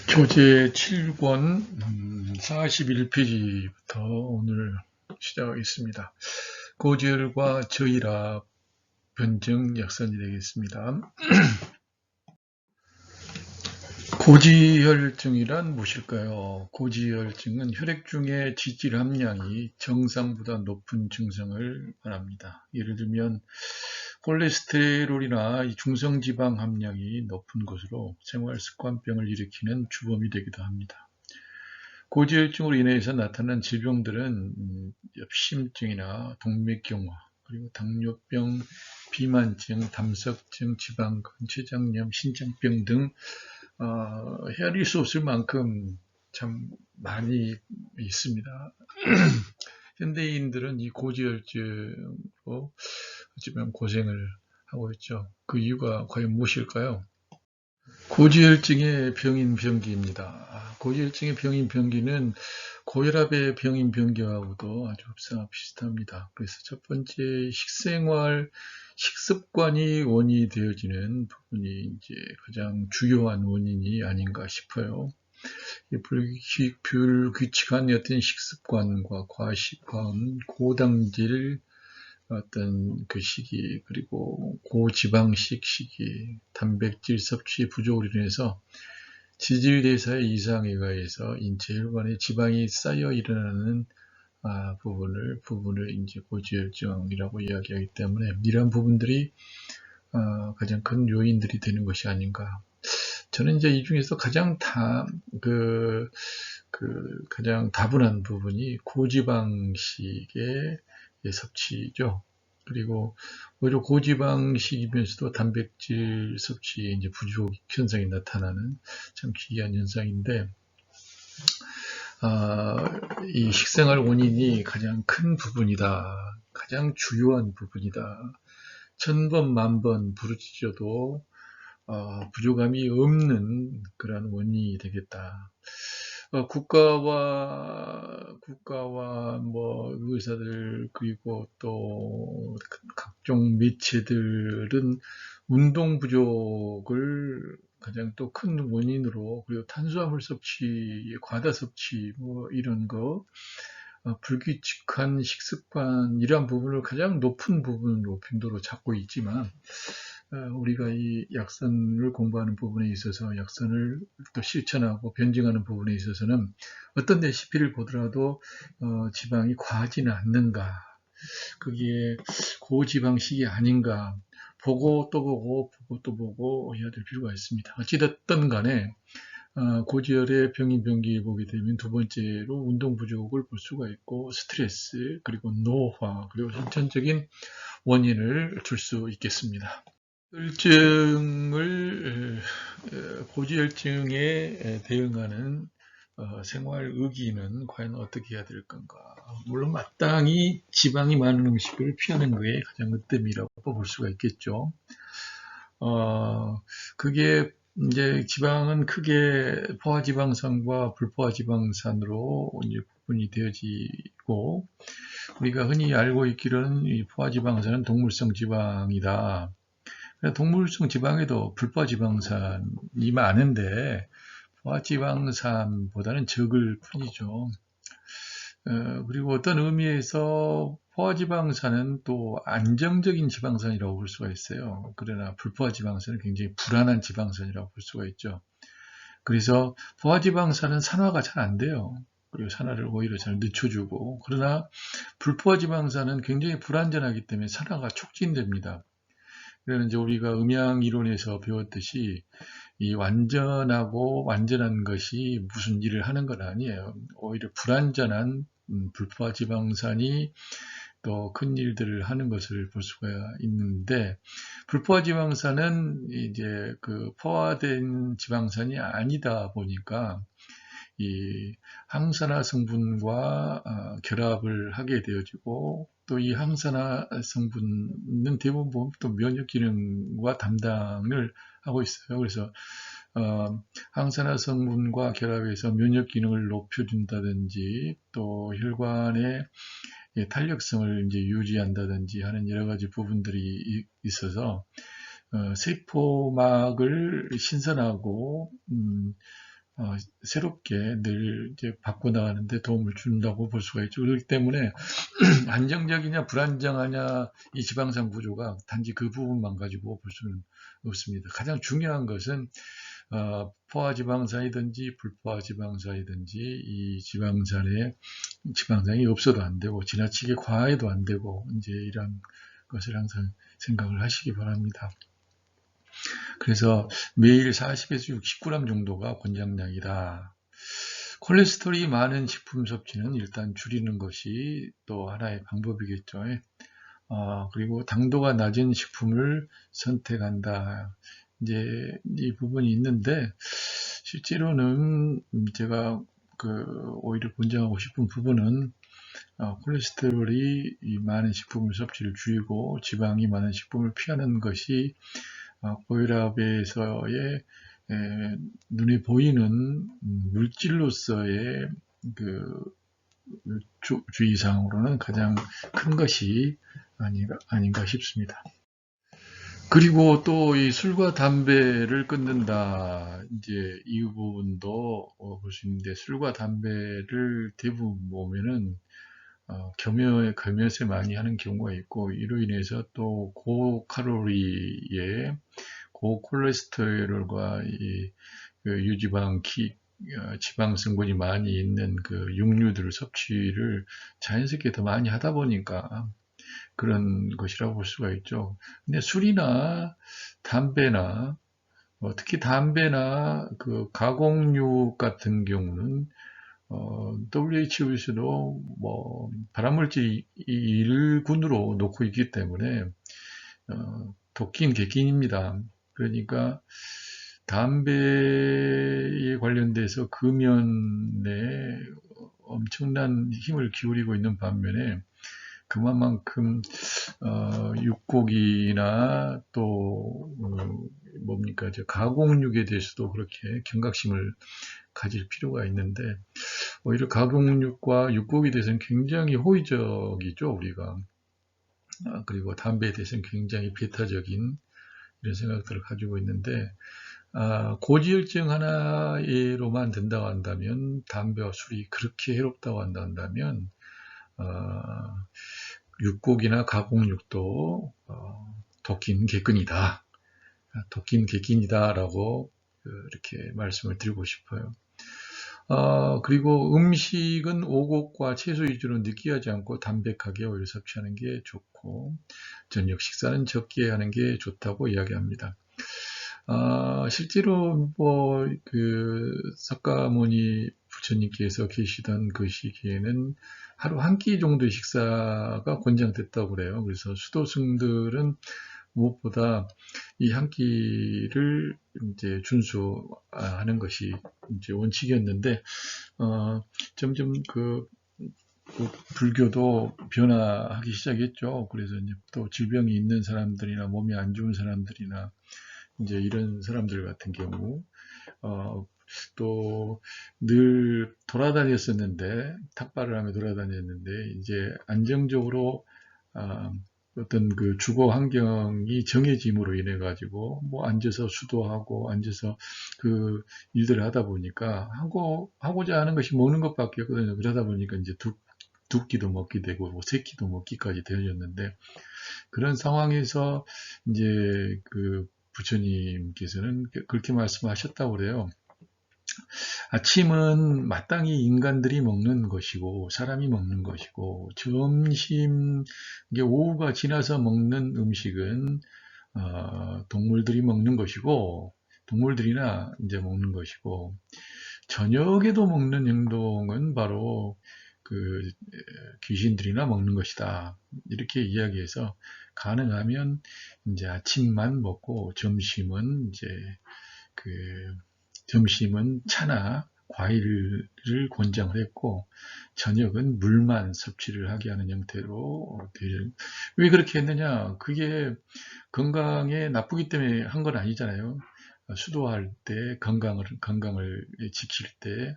교재 7권 41페이지부터 오늘 시작하겠습니다. 고지혈과 저혈압 변증 약선이 되겠습니다. 고지혈증이란 무엇일까요? 고지혈증은 혈액 중에 지질 함량이 정상보다 높은 증상을 말합니다. 예를 들면 콜레스테롤이나 중성지방 함량이 높은 것으로 생활습관병을 일으키는 주범이 되기도 합니다. 고지혈증으로 인해서 나타난 질병들은 심증이나 동맥경화, 그리고 당뇨병, 비만증, 담석증, 지방간, 췌장염, 신장병 등 헤아릴 수 없을 만큼 참 많이 있습니다. 현대인들은 이 고지혈증으로 어쩌면 고생을 하고 있죠. 그 이유가 과연 무엇일까요? 고지혈증의 병인병기입니다. 고지혈증의 병인병기는 고혈압의 병인병기하고도 아주 흡사하고 비슷합니다. 그래서 첫 번째 식생활, 식습관이 원인이 되어지는 부분이 이제 가장 주요한 원인이 아닌가 싶어요. 불규칙한 어떤 식습관과 과식, 과음, 고당질, 어떤 그 시기, 그리고 고지방식 시기, 단백질 섭취 부족으로 인해서 지질대사의 이상에 의해서 인체 혈관에 지방이 쌓여 일어나는 부분을 이제 고지혈증이라고 이야기하기 때문에 이러한 부분들이 가장 큰 요인들이 되는 것이 아닌가. 저는 이제 이 중에서 가장 가장 다분한 부분이 고지방식의 섭취죠. 그리고 오히려 고지방식이면서도 단백질 섭취에 이제 부족 현상이 나타나는 참 기이한 현상인데, 이 식생활 원인이 가장 큰 부분이다. 가장 주요한 부분이다. 천번 만번 부르짖어도 부족함이 없는 그런 원인이 되겠다. 국가와 뭐 의사들 그리고 또 각종 매체들은 운동 부족을 가장 또 큰 원인으로, 그리고 탄수화물 섭취, 과다 섭취 뭐 이런 거, 불규칙한 식습관 이러한 부분을 가장 높은 부분으로 빈도로 잡고 있지만, 우리가 이 약선을 공부하는 부분에 있어서 약선을 또 실천하고 변증하는 부분에 있어서는 어떤 레시피를 보더라도 지방이 과하지는 않는가, 그게 고지방식이 아닌가 보고 또 보고 해야 될 필요가 있습니다. 어찌됐든 간에 고지혈의 병인병기 보게 되면 두 번째로 운동 부족을 볼 수가 있고, 스트레스, 그리고 노화, 그리고 선천적인 원인을 줄 수 있겠습니다. 고지혈증에 대응하는 생활 의기는 과연 어떻게 해야 될 건가? 물론 마땅히 지방이 많은 음식을 피하는 것이 가장 으뜸이라고 볼 수가 있겠죠. 그게 이제 지방은 크게 포화지방산과 불포화지방산으로 이제 구분이 되어지고, 우리가 흔히 알고 있기로는 이 포화지방산은 동물성 지방이다. 동물성 지방에도 불포화지방산이 많은데 포화지방산보다는 적을 뿐이죠. 그리고 어떤 의미에서 포화지방산은 또 안정적인 지방산이라고 볼 수가 있어요. 그러나 불포화지방산은 굉장히 불안한 지방산이라고 볼 수가 있죠. 그래서 포화지방산은 산화가 잘 안 돼요. 그리고 산화를 오히려 잘 늦춰주고, 그러나 불포화지방산은 굉장히 불안전하기 때문에 산화가 촉진됩니다. 그래서 이제 우리가 음양 이론에서 배웠듯이 이 완전한 것이 무슨 일을 하는 건 아니에요. 오히려 불완전한 불포화지방산이 또 큰 일들을 하는 것을 볼 수가 있는데, 불포화지방산은 이제 그 포화된 지방산이 아니다 보니까 이 항산화 성분과 결합을 하게 되어지고, 또 이 항산화 성분은 대부분 보면 또 면역 기능과 담당을 하고 있어요. 그래서 항산화 성분과 결합해서 면역 기능을 높여준다든지, 또 혈관의 탄력성을 이제 유지한다든지 하는 여러 가지 부분들이 있어서 세포막을 신선하고 새롭게 늘 이제 바꿔나가는데 도움을 준다고 볼 수가 있죠. 그렇기 때문에 안정적이냐 불안정하냐 이 지방산 구조가 단지 그 부분만 가지고 볼 수는 없습니다. 가장 중요한 것은 포화지방산이든지 불포화지방산이든지 이 지방산이 없어도 안 되고 지나치게 과해도 안 되고 이제 이런 것을 항상 생각을 하시기 바랍니다. 그래서 매일 40에서 60g 정도가 권장량이다. 콜레스테롤이 많은 식품 섭취는 일단 줄이는 것이 또 하나의 방법이겠죠. 그리고 당도가 낮은 식품을 선택한다. 이제 이 부분이 있는데 실제로는 제가 오히려 권장하고 싶은 부분은 콜레스테롤이 많은 식품을 섭취를 줄이고 지방이 많은 식품을 피하는 것이 고혈압에서의 눈에 보이는 물질로서의 주의사항으로는 가장 큰 것이 아닌가 싶습니다. 그리고 또 이 술과 담배를 끊는다. 이제 이 부분도 볼 수 있는데 술과 담배를 대부분 보면은 겸용에 많이 하는 경우가 있고 이로 인해서 또 고칼로리에 고콜레스테롤과 유지방, 지방 성분이 많이 있는 육류들 섭취를 자연스럽게 더 많이 하다 보니까 그런 것이라고 볼 수가 있죠. 근데 술이나 담배나 특히 담배나 가공육 같은 경우는 WHO에서도 발암물질 1군으로 놓고 있기 때문에 독긴 객긴입니다. 그러니까 담배에 관련돼서 금연에 엄청난 힘을 기울이고 있는 반면에 그만큼 육고기나 또 가공육에 대해서도 그렇게 경각심을 가질 필요가 있는데 오히려 가공육과 육고기에 대해서는 굉장히 호의적이죠, 우리가. 그리고 담배에 대해서는 굉장히 배타적인 이런 생각들을 가지고 있는데 고지혈증 하나로만 된다고 한다면 담배와 술이 그렇게 해롭다고 한다면 육고기나 가공육도 독긴 객근이다. 독긴 객긴이다라고 이렇게 말씀을 드리고 싶어요. 그리고 음식은 오곡과 채소 위주로 느끼하지 않고 담백하게 오히려 섭취하는 게 좋고 저녁 식사는 적게 하는 게 좋다고 이야기합니다. 실제로 석가모니 부처님께서 계시던 그 시기에는 하루 한 끼 정도의 식사가 권장됐다고 그래요. 그래서 수도승들은 무엇보다 이 한 끼를 이제 준수하는 것이 이제 원칙이었는데 점점 불교도 변화하기 시작했죠. 그래서 이제 또 질병이 있는 사람들이나 몸이 안 좋은 사람들이나 이제 이런 사람들 같은 경우 또 늘 돌아다녔었는데 탁발을 하며 돌아다녔는데 이제 안정적으로 어떤 주거 환경이 정해짐으로 인해 가지고 앉아서 수도하고 앉아서 일들을 하다 보니까 하고자 하는 것이 먹는 것밖에 없거든요. 그러다 보니까 이제 두 끼도 먹게 되고 세 끼도 먹기까지 되어졌는데 그런 상황에서 이제 부처님께서는 그렇게 말씀하셨다고 그래요. 아침은 마땅히 인간들이 먹는 것이고 사람이 먹는 것이고 점심 오후가 지나서 먹는 음식은 동물들이 먹는 것이고 동물들이나 이제 먹는 것이고 저녁에도 먹는 행동은 바로 귀신들이나 먹는 것이다. 이렇게 이야기해서 가능하면 이제 아침만 먹고 점심은 차나 과일을 권장을 했고 저녁은 물만 섭취를 하게 하는 형태로 왜 그렇게 했느냐? 그게 건강에 나쁘기 때문에 한 건 아니잖아요. 수도할 때 건강을 지킬 때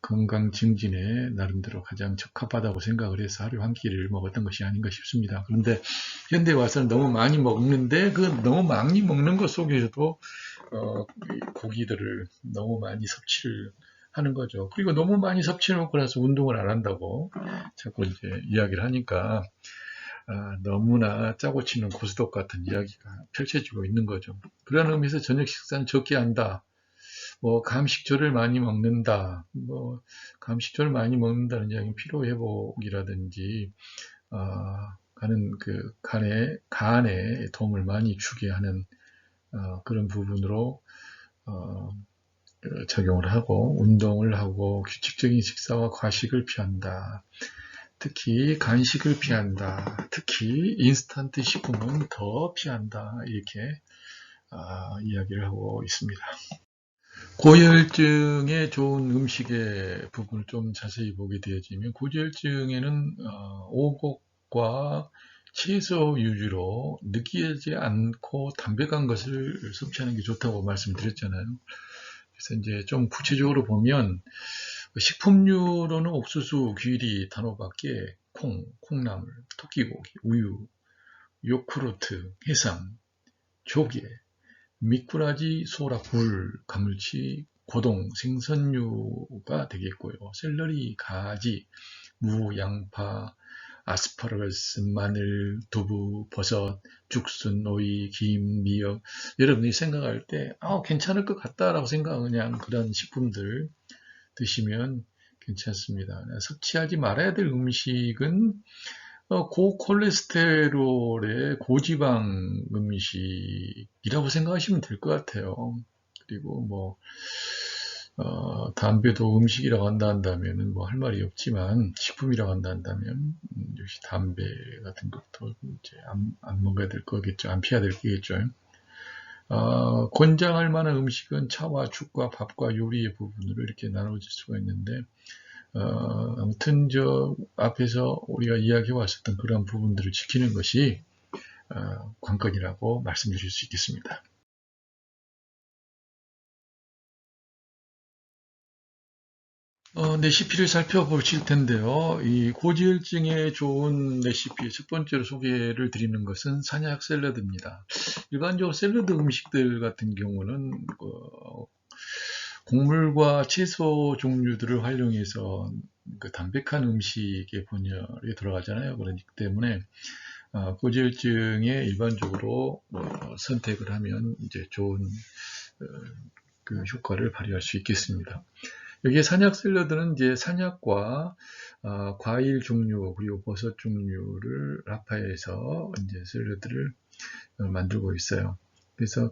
건강 증진에 나름대로 가장 적합하다고 생각을 해서 하루 한 끼를 먹었던 것이 아닌가 싶습니다. 그런데 현대 와서는 너무 많이 먹는데 너무 많이 먹는 것 속에서도 이 고기들을 너무 많이 섭취를 하는 거죠. 그리고 너무 많이 섭취해놓고 나서 운동을 안 한다고 자꾸 이제 이야기를 하니까 너무나 짜고 치는 고스톱 같은 이야기가 펼쳐지고 있는 거죠. 그런 의미에서 저녁 식사는 적게 한다. 뭐 감식초를 많이 먹는다. 뭐 감식초를 많이 먹는다는 이야기는 피로 회복이라든지 가는 그 간에 도움을 많이 주게 하는 그런 부분으로 적용을 하고 운동을 하고 규칙적인 식사와 과식을 피한다. 특히 간식을 피한다. 특히 인스턴트 식품은 더 피한다. 이렇게 이야기를 하고 있습니다. 고지혈증에 좋은 음식의 부분을 좀 자세히 보게 되어지면 고지혈증에는 오곡과 채소 위주로 느끼하지 않고 담백한 것을 섭취하는 게 좋다고 말씀드렸잖아요. 그래서 이제 좀 구체적으로 보면 식품류로는 옥수수, 귀리, 단호박계, 콩나물, 토끼고기, 우유, 요구르트, 해삼, 조개, 미꾸라지, 소라, 굴, 가물치, 고동, 생선류가 되겠고요. 샐러리, 가지, 무, 양파, 아스파라거스, 마늘, 두부, 버섯, 죽순, 오이, 김, 미역. 여러분이 생각할 때 괜찮을 것 같다라고 생각하는 그냥 그런 식품들 드시면 괜찮습니다. 섭취하지 말아야 될 음식은 고콜레스테롤의 고지방 음식이라고 생각하시면 될 것 같아요. 그리고 뭐 담배도 음식이라고 한다면 뭐 할 말이 없지만 식품이라고 한다면 역시 담배 같은 것도 이제 안 먹어야 될 거겠죠. 안 피해야 될 거겠죠. 권장할 만한 음식은 차와 죽과 밥과 요리의 부분으로 이렇게 나눠질 수가 있는데 아무튼 저 앞에서 우리가 이야기해 왔었던 그런 부분들을 지키는 것이 관건이라고 말씀드릴 수 있겠습니다. 레시피를 살펴보실 텐데요. 이 고지혈증에 좋은 레시피 첫 번째로 소개를 드리는 것은 산약 샐러드입니다. 일반적으로 샐러드 음식들 같은 경우는 곡물과 채소 종류들을 활용해서 그 담백한 음식의 분열에 들어가잖아요. 그렇기 때문에 고지혈증에 일반적으로 선택을 하면 이제 좋은 그 효과를 발휘할 수 있겠습니다. 여기에 산약 샐러드는 이제 산약과 과일 종류 그리고 버섯 종류를 합하여서 이제 샐러드를 만들고 있어요. 그래서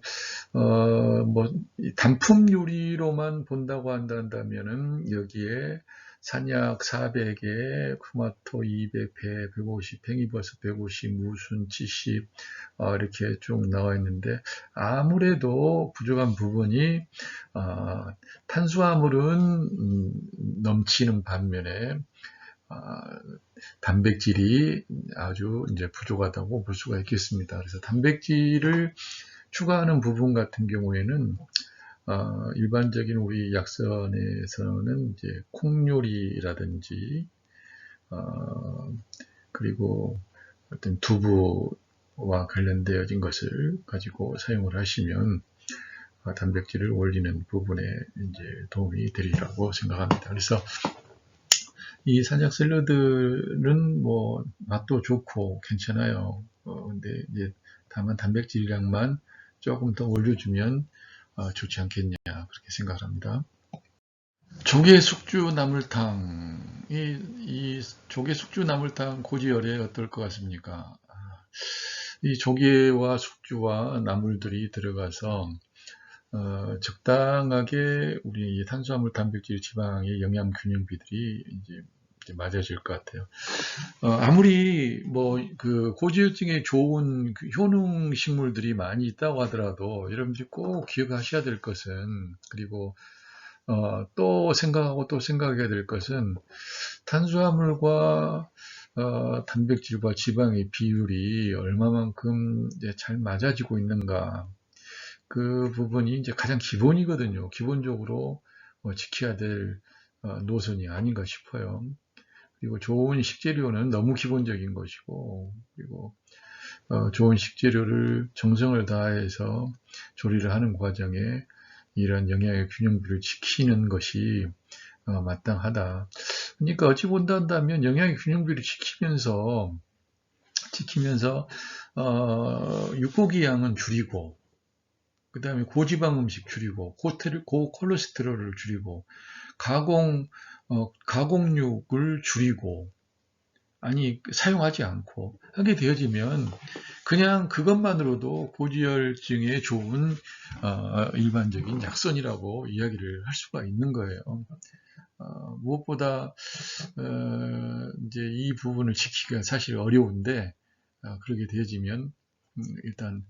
뭐 단품 요리로만 본다고 한다면은 여기에 산약 400에 토마토 200, 배 150, 팽이버섯 150, 무순 70 이렇게 쭉 나와 있는데 아무래도 부족한 부분이 탄수화물은 넘치는 반면에 단백질이 아주 이제 부족하다고 볼 수가 있겠습니다. 그래서 단백질을 추가하는 부분 같은 경우에는 일반적인 우리 약선에서는 이제 콩요리라든지 그리고 어떤 두부와 관련되어진 것을 가지고 사용을 하시면 단백질을 올리는 부분에 이제 도움이 되리라고 생각합니다. 그래서 이 산약 샐러드는 뭐 맛도 좋고 괜찮아요. 근데 이제 다만 단백질량만 조금 더 올려주면 좋지 않겠냐 그렇게 생각을 합니다. 조개 숙주 나물탕 이 조개 숙주 나물탕 고지혈에 어떨 것 같습니까? 이 조개와 숙주와 나물들이 들어가서 적당하게 우리 탄수화물, 단백질, 지방의 영양 균형비들이 이제 맞아질 것 같아요. 아무리 뭐 그 고지혈증에 좋은 그 효능 식물들이 많이 있다고 하더라도 여러분들이 꼭 기억하셔야 될 것은 그리고 또 생각하고 또 생각해야 될 것은 탄수화물과 단백질과 지방의 비율이 얼마만큼 이제 잘 맞아지고 있는가 그 부분이 이제 가장 기본이거든요. 기본적으로 지켜야 될 노선이 아닌가 싶어요. 그리고 좋은 식재료는 너무 기본적인 것이고, 그리고 좋은 식재료를 정성을 다해서 조리를 하는 과정에 이런 영양의 균형비를 지키는 것이 마땅하다. 그러니까 어찌 본다면 영양의 균형비를 지키면서 육고기 양은 줄이고, 그 다음에 고지방 음식 줄이고, 고콜레스테롤을 줄이고, 가공육을 줄이고, 사용하지 않고 하게 되어지면 그냥 그것만으로도 고지혈증에 좋은 일반적인 약선이라고 이야기를 할 수가 있는 거예요. 무엇보다 이제 이 부분을 지키기가 사실 어려운데 그렇게 되어지면 일단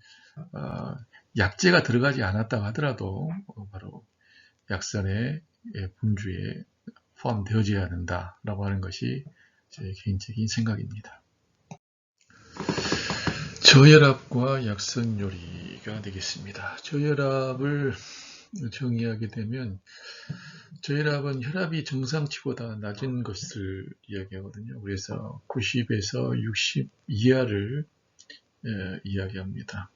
약재가 들어가지 않았다 하더라도 바로 약선의 분주에 포함되어져야 한다라고 하는 것이 제 개인적인 생각입니다. 저혈압과 약선 요리가 되겠습니다. 저혈압을 정의하게 되면 저혈압은 혈압이 정상치보다 낮은 것을 이야기하거든요. 그래서 90에서 60 이하를 이야기합니다.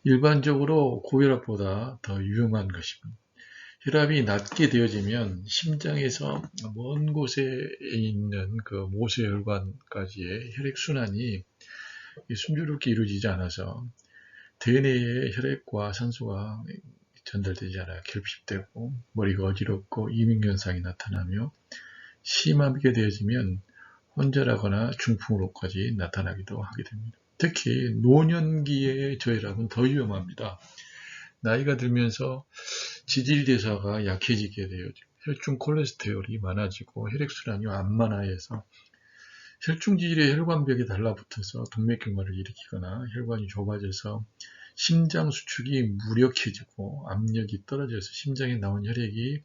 일반적으로 고혈압보다 더 위험한 것입니다. 혈압이 낮게 되어지면 심장에서 먼 곳에 있는 그 모세혈관까지의 혈액순환이 순조롭게 이루어지지 않아서 대뇌에 혈액과 산소가 전달되지 않아 결핍되고 머리가 어지럽고 이민현상이 나타나며 심하게 되어지면 혼절하거나 중풍으로까지 나타나기도 하게 됩니다. 특히 노년기의 저혈압은 더 위험합니다. 나이가 들면서 지질대사가 약해지게 되어지고 혈중 콜레스테롤이 많아지고 혈액순환이 완만화해서 혈중지질의 혈관벽에 달라붙어서 동맥경화를 일으키거나 혈관이 좁아져서 심장 수축이 무력해지고 압력이 떨어져서 심장에 나온 혈액이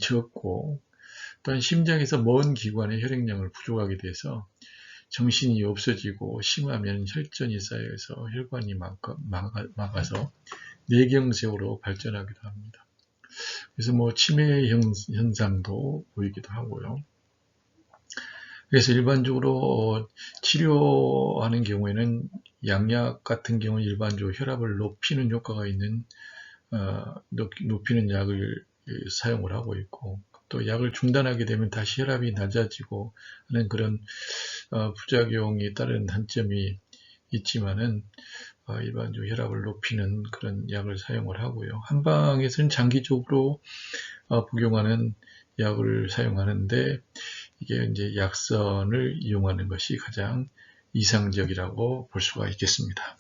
적고 또한 심장에서 먼 기관의 혈액량을 부족하게 돼서 정신이 없어지고 심하면 혈전이 쌓여서 혈관이 막아서 뇌경색으로 발전하기도 합니다. 그래서 치매 현상도 보이기도 하고요. 그래서 일반적으로 치료하는 경우에는 양약 같은 경우는 일반적으로 혈압을 높이는 효과가 있는 높이는 약을 사용을 하고 있고 또 약을 중단하게 되면 다시 혈압이 낮아지고 하는 그런 부작용이 따른 단점이 있지만은 일반적으로 혈압을 높이는 그런 약을 사용을 하고요. 한방에서는 장기적으로 복용하는 약을 사용하는데 이게 이제 약선을 이용하는 것이 가장 이상적이라고 볼 수가 있겠습니다.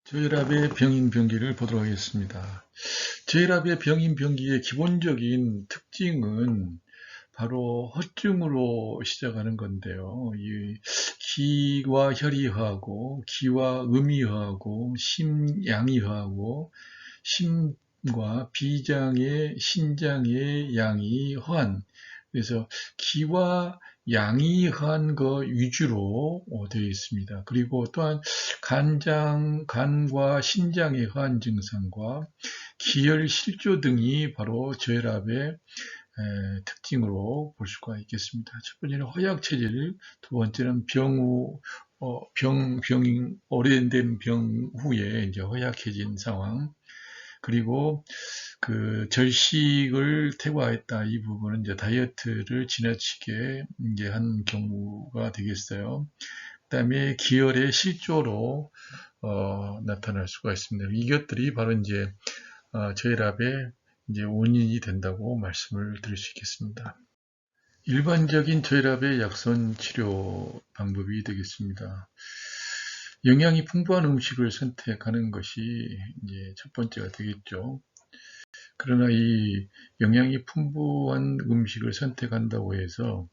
저혈압의 병인병기를 보도록 하겠습니다. 저혈압의 병인병기의 기본적인 특징은 바로 허증으로 시작하는 건데요. 이 기와 혈이 허하고 기와 음이 허하고 심양이 허하고 심과 비장의 신장의 양이 허한 그래서 기와 양이 허한 거 위주로 되어 있습니다. 그리고 또한 간과 신장의 허한 증상과 기혈 실조 등이 바로 저혈압의 특징으로 볼 수가 있겠습니다. 첫 번째는 허약체질, 두 번째는 오래된 병 후에 이제 허약해진 상황, 그리고 그 절식을 퇴과했다. 이 부분은 이제 다이어트를 지나치게 이제 한 경우가 되겠어요. 그다음에 기혈의 실조로 나타날 수가 있습니다. 이것들이 바로 이제 저혈압의 이제 원인이 된다고 말씀을 드릴 수 있겠습니다. 일반적인 저혈압의 약선 치료 방법이 되겠습니다. 영양이 풍부한 음식을 선택하는 것이 이제 첫 번째가 되겠죠. 그러나 이 영양이 풍부한 음식을 선택한다고 해서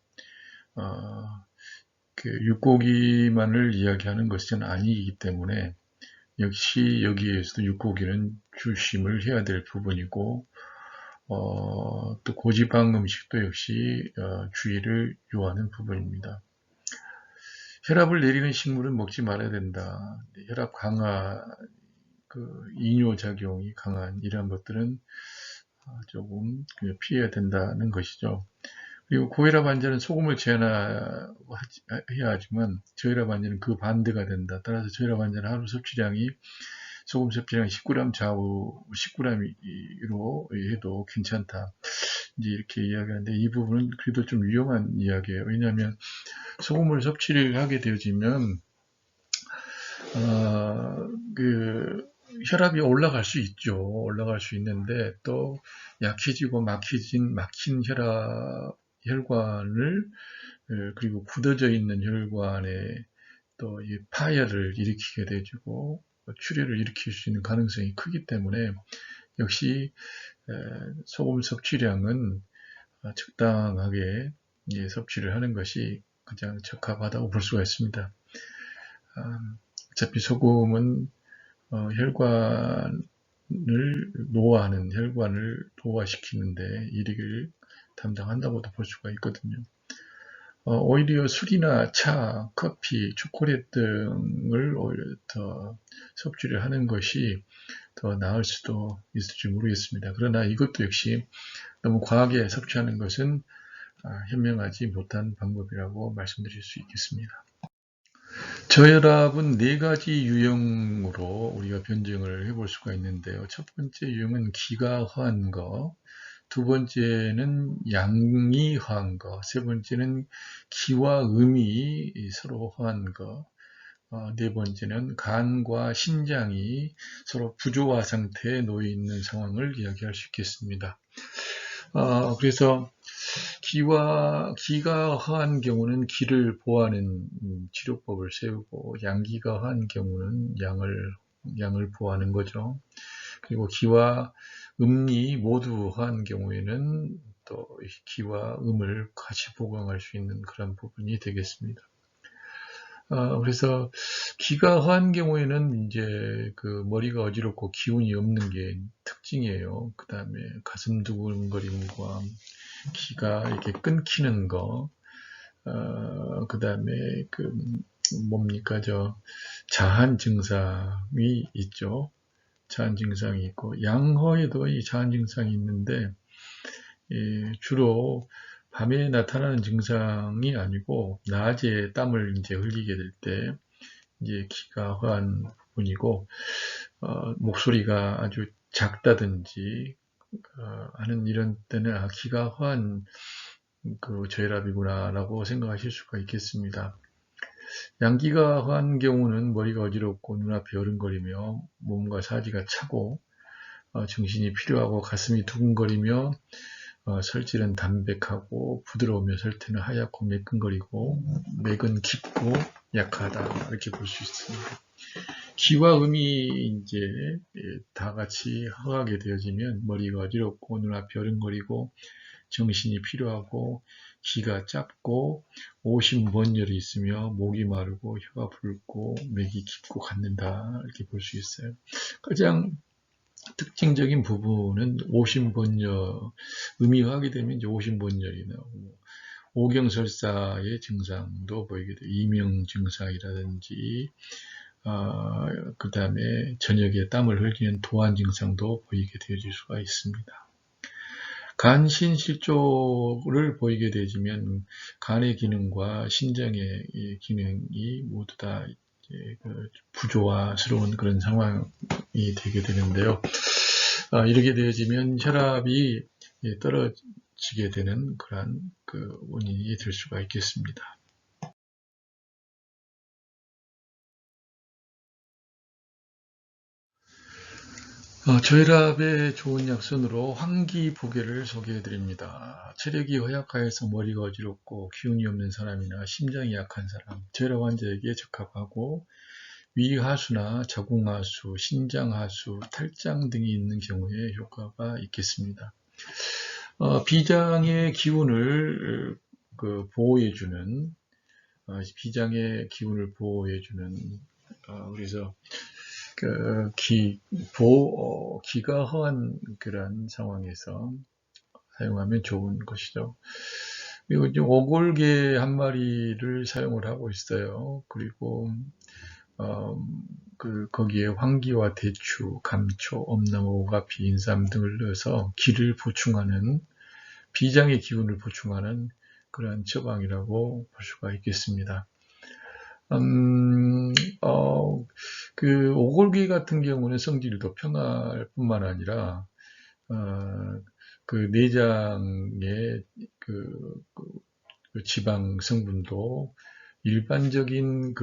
그 육고기만을 이야기하는 것은 아니기 때문에 역시 여기에서도 육고기는 조심을 해야 될 부분이고 또 고지방 음식도 역시 주의를 요하는 부분입니다. 혈압을 내리는 식물은 먹지 말아야 된다. 혈압 강화, 이뇨작용이 강한 이런 것들은 조금 피해야 된다는 것이죠. 그리고 고혈압 환자는 소금을 제한해야 하지만 저혈압 환자는 그 반대가 된다. 따라서 저혈압 환자는 하루 섭취량이 소금 섭취량이 10g 좌우 10g으로 해도 괜찮다. 이제 이렇게 이야기하는데 이 부분은 그래도 좀 위험한 이야기예요. 왜냐하면 소금을 섭취를 하게 되어지면 그 혈압이 올라갈 수 있죠. 올라갈 수 있는데 또 약해지고 막힌 혈관을 그리고 굳어져 있는 혈관에 또 이 파열을 일으키게 되고 출혈을 일으킬 수 있는 가능성이 크기 때문에 역시 소금 섭취량은 적당하게 섭취를 하는 것이 가장 적합하다고 볼 수가 있습니다. 어차피 소금은 혈관을 노화시키는데 일익을 담당한다고도 볼 수가 있거든요. 오히려 술이나 차, 커피, 초콜릿 등을 오히려 더 섭취를 하는 것이 더 나을 수도 있을지 모르겠습니다. 그러나 이것도 역시 너무 과하게 섭취하는 것은 현명하지 못한 방법이라고 말씀드릴 수 있겠습니다. 저혈압은 4가지 유형으로 우리가 변증을 해볼 수가 있는데요. 첫 번째 유형은 기가 허한 거, 두 번째는 양이 허한 거, 세 번째는 기와 음이 서로 허한 거, 네 번째는 간과 신장이 서로 부조화 상태에 놓여 있는 상황을 이야기할 수 있겠습니다. 그래서 기가 허한 경우는 기를 보호하는 치료법을 세우고 양기가 허한 경우는 양을 보호하는 거죠. 그리고 기와 음이 모두 허한 경우에는 또 기와 음을 같이 보강할 수 있는 그런 부분이 되겠습니다. 그래서 기가 허한 경우에는 이제 그 머리가 어지럽고 기운이 없는 게 특징이에요. 그 다음에 가슴 두근거림과 기가 이렇게 끊기는 거, 그 다음에 자한 증상이 있죠. 자한 증상이 있고, 양허에도 이 자한 증상이 있는데, 주로 밤에 나타나는 증상이 아니고, 낮에 땀을 이제 흘리게 될 때, 이제 기가 허한 부분이고, 목소리가 아주 작다든지, 하는 이런 때는 기가 허한 저혈압이구나 라고 생각하실 수가 있겠습니다. 양기가 허한 경우는 머리가 어지럽고 눈앞이 어른거리며 몸과 사지가 차고 정신이 필요하고 가슴이 두근거리며 설질은 담백하고 부드러우며 설태는 하얗고 매끈거리고 맥은 깊고 약하다 이렇게 볼 수 있습니다. 기와 음이 이제 다 같이 허하게 되어지면 머리가 어지럽고 눈앞이 어른거리고 정신이 필요하고 기가 짧고 오심번열이 있으며 목이 마르고 혀가 붉고 맥이 깊고 갖는다 이렇게 볼 수 있어요. 가장 특징적인 부분은 오심번열, 음이 하게 되면 이제 오심번열이 나오고 오경설사의 증상도 보이게 돼요. 이명 증상이라든지 그 다음에 저녁에 땀을 흘리는 도안 증상도 보이게 되어질 수가 있습니다. 간신실조를 보이게 되지면 간의 기능과 신장의 기능이 모두 다 부조화스러운 그런 상황이 되게 되는데요. 이렇게 되어지면 혈압이 떨어지게 되는 그러한 원인이 될 수가 있겠습니다. 저혈압에 좋은 약선으로 환기부계를 소개해 드립니다. 체력이 허약하여서 머리가 어지럽고 기운이 없는 사람이나 심장이 약한 사람, 저혈압 환자에게 적합하고 위하수나 자궁하수, 신장하수, 탈장 등이 있는 경우에 효과가 있겠습니다. 비장의 기운을 보호해주는 그래서 기가 허한 그런 상황에서 사용하면 좋은 것이죠. 그리고 이제 오골개 한 마리를 사용을 하고 있어요. 그리고 거기에 황기와 대추, 감초, 엄나무, 오가피, 인삼 등을 넣어서 기를 보충하는 비장의 기운을 보충하는 그러한 처방이라고 볼 수가 있겠습니다. 오골기 같은 경우는 성질이 더 평할 뿐만 아니라, 그 내장의 그 지방 성분도 일반적인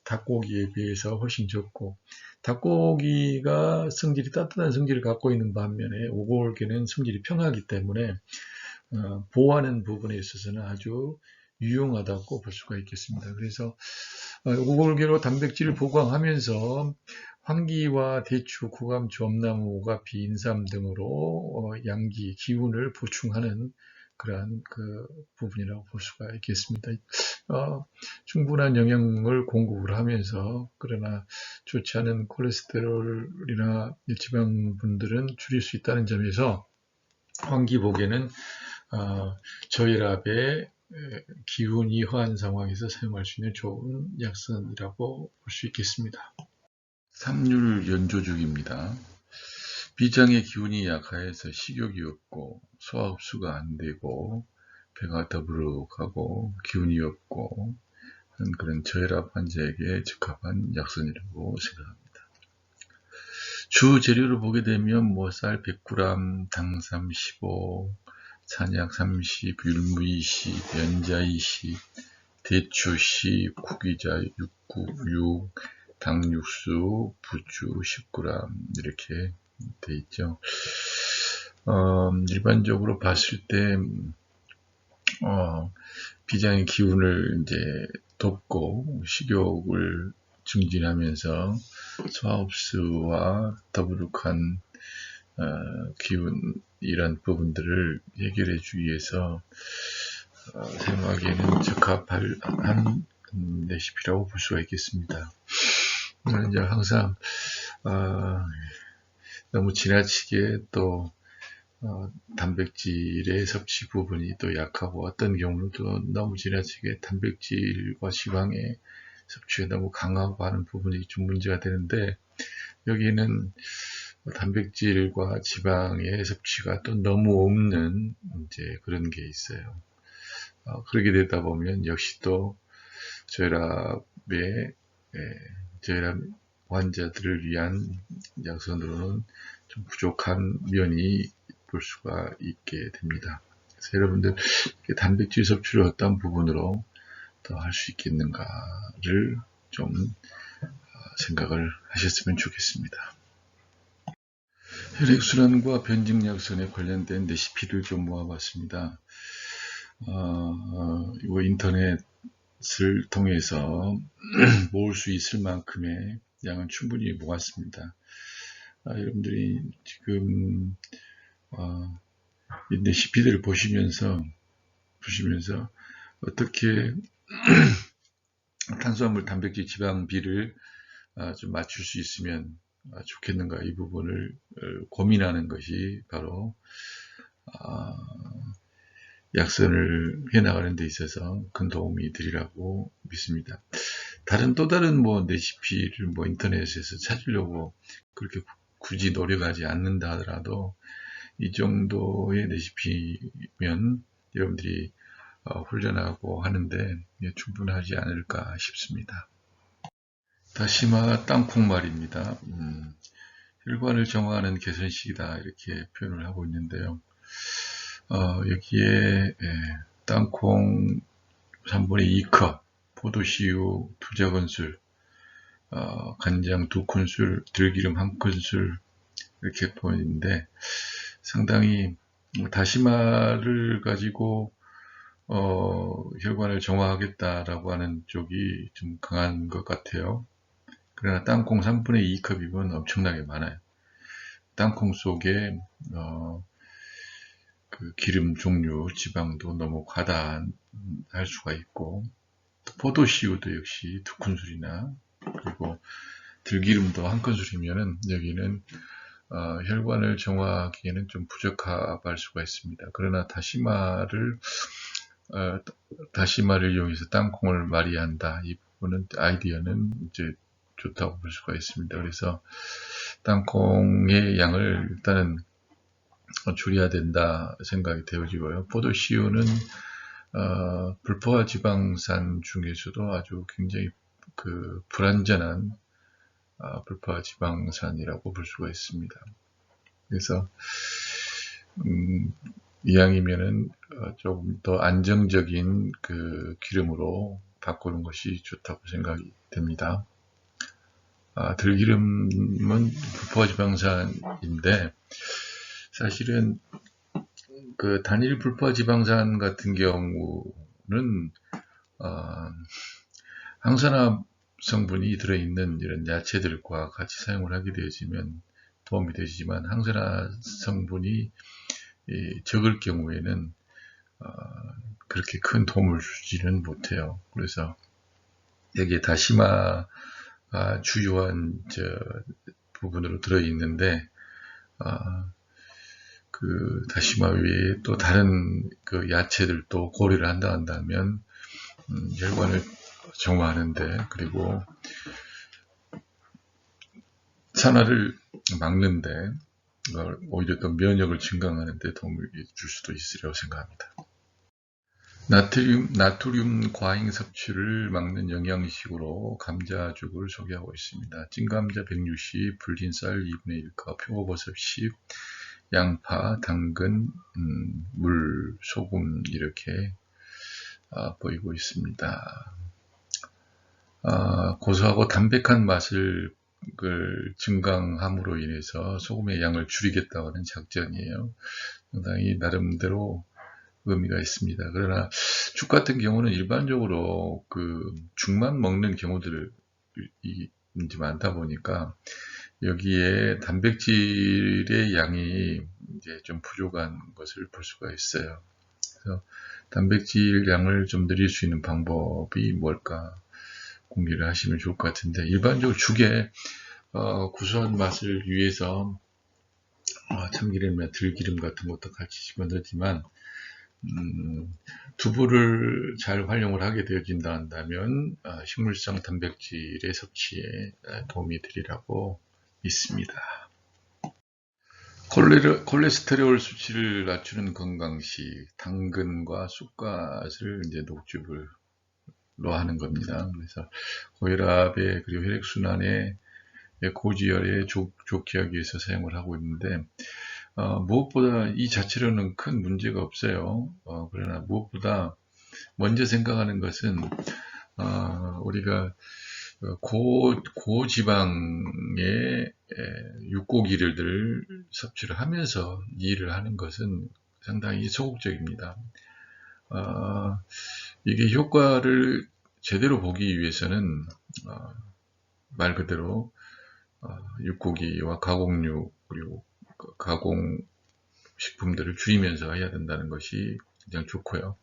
닭고기에 비해서 훨씬 적고, 닭고기가 따뜻한 성질을 갖고 있는 반면에 오골계는 성질이 평하기 때문에 보호하는 부분에 있어서는 아주 유용하다고 볼 수가 있겠습니다. 그래서 오골계로 단백질을 보강하면서 황기와 대추, 구감, 주엄나무, 오가피, 인삼 등으로 양기, 기운을 보충하는 그러한 부분이라고 볼 수가 있겠습니다. 충분한 영양을 공급을 하면서, 그러나 좋지 않은 콜레스테롤이나 지방분들은 줄일 수 있다는 점에서 황기복에는 저혈압의 기운이 허한 상황에서 사용할 수 있는 좋은 약선이라고 볼 수 있겠습니다. 삼률 연조죽입니다. 비장의 기운이 약하여서 식욕이 없고 소화 흡수가 안 되고 배가 더부룩하고 기운이 없고 하는 그런 저혈압 환자에게 적합한 약선이라고 생각합니다. 주 재료를 보게 되면 쌀 100g, 당삼 15, 찬약 30, 율무 20, 연자 20, 대추 10, 구기자 6, 당육수, 부추 10g 이렇게 돼 있죠. 일반적으로 봤을 때 비장의 기운을 이제 돕고 식욕을 증진하면서 소화흡수와 더부룩한 기운 이런 부분들을 해결해 주기 위해서 사용하기에는 적합한 레시피라고 볼 수가 있겠습니다. 이제 항상 너무 지나치게 또 단백질의 섭취 부분이 또 약하고, 어떤 경우는 또 너무 지나치게 단백질과 지방의 섭취가 너무 강하고 하는 부분이 좀 문제가 되는데, 여기는 단백질과 지방의 섭취가 또 너무 없는 이제 그런 게 있어요. 그렇게 되다 보면 역시 또 저혈압 환자들을 위한 약선으로는 좀 부족한 면이 볼 수가 있게 됩니다. 그래서 여러분들 단백질 섭취를 어떤 부분으로 더 할 수 있겠는가를 좀 생각을 하셨으면 좋겠습니다. 혈액순환과 변증약선에 관련된 레시피를 좀 모아봤습니다. 이거 인터넷을 통해서 모을 수 있을 만큼의 양은 충분히 모았습니다. 여러분들이 지금 이 레시피들을 보시면서 어떻게 탄수화물, 단백질, 지방 비를 좀 맞출 수 있으면 좋겠는가, 이 부분을 고민하는 것이 바로 약선을 해나가는 데 있어서 큰 도움이 되리라고 믿습니다. 또 다른 레시피를 인터넷에서 찾으려고 그렇게 굳이 노력하지 않는다 하더라도 이 정도의 레시피면 여러분들이 훈련하고 하는데 충분하지 않을까 싶습니다. 다시마 땅콩말입니다. 혈관을 정화하는 개선식이다, 이렇게 표현을 하고 있는데요. 여기에 땅콩 3분의 2컵, 포도씨유 2작은술, 간장 2큰술, 들기름 1큰술 이렇게 보이는데, 상당히 다시마를 가지고 혈관을 정화하겠다라고 하는 쪽이 좀 강한 것 같아요. 그러나 땅콩 3분의 2컵이면 엄청나게 많아요. 땅콩 속에 그 기름 종류, 지방도 너무 과다할 수가 있고, 포도씨유도 역시 2큰술이나, 그리고 들기름도 1큰술이면은 여기는 혈관을 정화하기에는 좀 부적합할 수가 있습니다. 그러나 다시마를 이용해서 땅콩을 말이한다, 이 부분은 아이디어는 이제 좋다고 볼 수가 있습니다. 그래서 땅콩의 양을 일단은 줄여야 된다 생각이 되어지고요. 포도씨유는 불포화 지방산 중에서도 아주 굉장히 불안전한 불포화 지방산이라고 볼 수가 있습니다. 그래서 이왕이면은 조금 더 안정적인 기름으로 바꾸는 것이 좋다고 생각이 됩니다. 들기름은 불포화 지방산인데 사실은 단일 불포화 지방산 같은 경우는 항산화 성분이 들어있는 이런 야채들과 같이 사용을 하게 되어지면 도움이 되지만 항산화 성분이 적을 경우에는 그렇게 큰 도움을 주지는 못해요. 그래서 여기에 다시마가 주요한 부분으로 들어있는데 다시마 외에 또 다른 야채들도 고려를 한다면 혈관을 정화하는데 그리고 산화를 막는데 오히려 또 면역을 증강하는 데 도움을 줄 수도 있으리라고 생각합니다. 나트륨 과잉 섭취를 막는 영양식으로 감자죽을 소개하고 있습니다. 찐감자 160, 불린쌀 2분의 1컵, 표고버섯 10, 양파, 당근, 물, 소금 이렇게 보이고 있습니다. 고소하고 담백한 맛을 증강함으로 인해서 소금의 양을 줄이겠다고 하는 작전이에요. 상당히 나름대로 의미가 있습니다. 그러나 죽 같은 경우는 일반적으로 죽만 먹는 경우들이 이제 많다 보니까 여기에 단백질의 양이 이제 좀 부족한 것을 볼 수가 있어요. 그래서 단백질 양을 좀 늘릴 수 있는 방법이 뭘까 공개를 하시면 좋을 것 같은데, 일반적으로 죽에 구수한 맛을 위해서 참기름이나 들기름 같은 것도 같이 집어넣지만 두부를 잘 활용을 하게 되어진다 한다면 식물성 단백질의 섭취에 도움이 되리라고 믿습니다. 콜레스테롤 수치를 낮추는 건강식, 당근과 쑥갓을 이제 녹즙으로 하는 겁니다. 그래서 고혈압에 그리고 혈액순환에 고지혈에 좋게 하기 위해서 사용을 하고 있는데 무엇보다 이 자체로는 큰 문제가 없어요. 그러나 무엇보다 먼저 생각하는 것은 우리가 고지방의 육고기를 섭취를 하면서 이 일을 하는 것은 상당히 소극적입니다. 이게 효과를 제대로 보기 위해서는 말 그대로 육고기와 가공육 그리고 가공식품들을 줄이면서 해야 된다는 것이 가장 좋고요.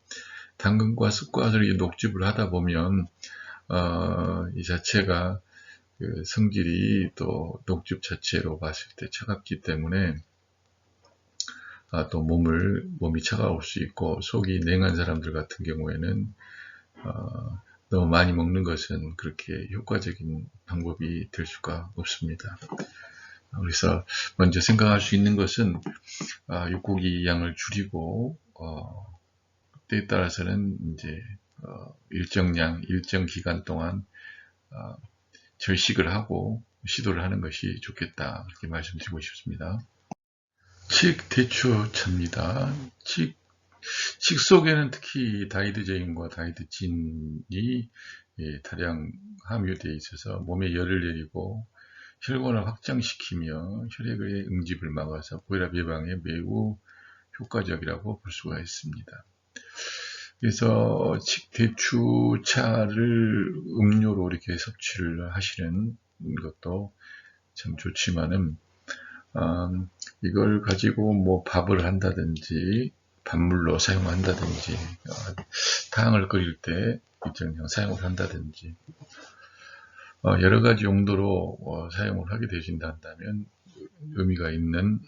당근과 쑥갓을 녹즙을 하다 보면 이 자체가 성질이 또 녹즙 자체로 봤을 때 차갑기 때문에 또 몸이 차가울 수 있고 속이 냉한 사람들 같은 경우에는 너무 많이 먹는 것은 그렇게 효과적인 방법이 될 수가 없습니다. 그래서 먼저 생각할 수 있는 것은 육고기 양을 줄이고 때에 따라서는 이제 일정량, 일정 기간 동안 절식을 하고 시도를 하는 것이 좋겠다 이렇게 말씀드리고 싶습니다. 칡대추차입니다. 칡 속에는 특히 다이드제인과 다이드진이 다량 함유되어 있어서 몸에 열을 내리고 혈관을 확장시키며 혈액의 응집을 막아서 고혈압 예방에 매우 효과적이라고 볼 수가 있습니다. 그래서 칡대추차를 음료로 이렇게 섭취를 하시는 것도 참 좋지만은 이걸 가지고 뭐 밥을 한다든지 밥물로 사용한다든지 탕을 끓일 때 일정량 사용을 한다든지 여러 가지 용도로 사용을 하게 되신다 한다면 의미가 있는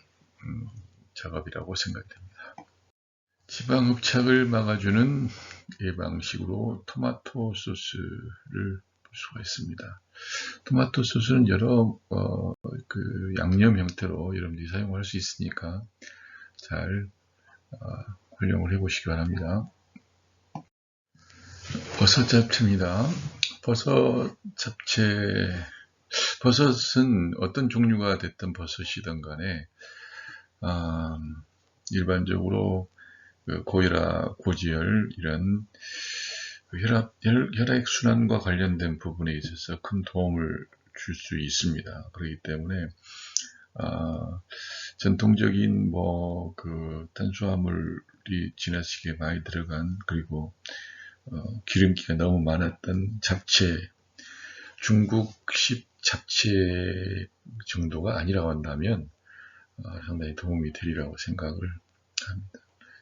작업이라고 생각이 됩니다. 지방 흡착을 막아주는 예방식으로 토마토 소스를 볼 수가 있습니다. 토마토 소스는 여러 양념 형태로 여러분들이 사용할 수 있으니까 잘 활용을 해 보시기 바랍니다. 버섯 잡채입니다. 버섯 잡채, 버섯은 어떤 종류가 됐든 버섯이든 간에 일반적으로 고혈압, 고지혈 이런 혈액순환과 관련된 부분에 있어서 큰 도움을 줄 수 있습니다. 그렇기 때문에 전통적인 탄수화물이 지나치게 많이 들어간, 그리고 기름기가 너무 많았던 잡채, 중국식 잡채 정도가 아니라고 한다면 상당히 도움이 되리라고 생각을 합니다.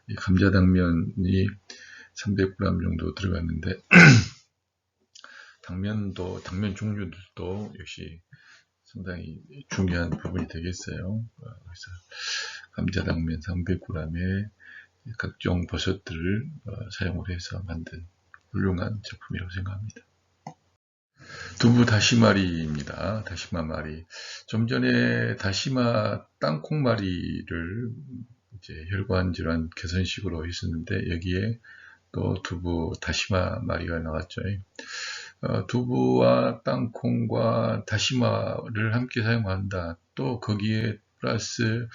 이 감자당면이 300g 정도 들어갔는데 당면 종류들도 역시 상당히 중요한 부분이 되겠어요. 그래서 감자당면 300g에 각종 버섯들을 사용을 해서 만든 훌륭한 제품이라고 생각합니다. 두부 다시마리입니다. 다시마마리. 좀 전에 다시마 땅콩마리를 이제 혈관 질환 개선식으로 했었는데 여기에 또 두부 다시마마리가 나왔죠. 두부와 땅콩과 다시마를 함께 사용한다. 또 거기에 플러스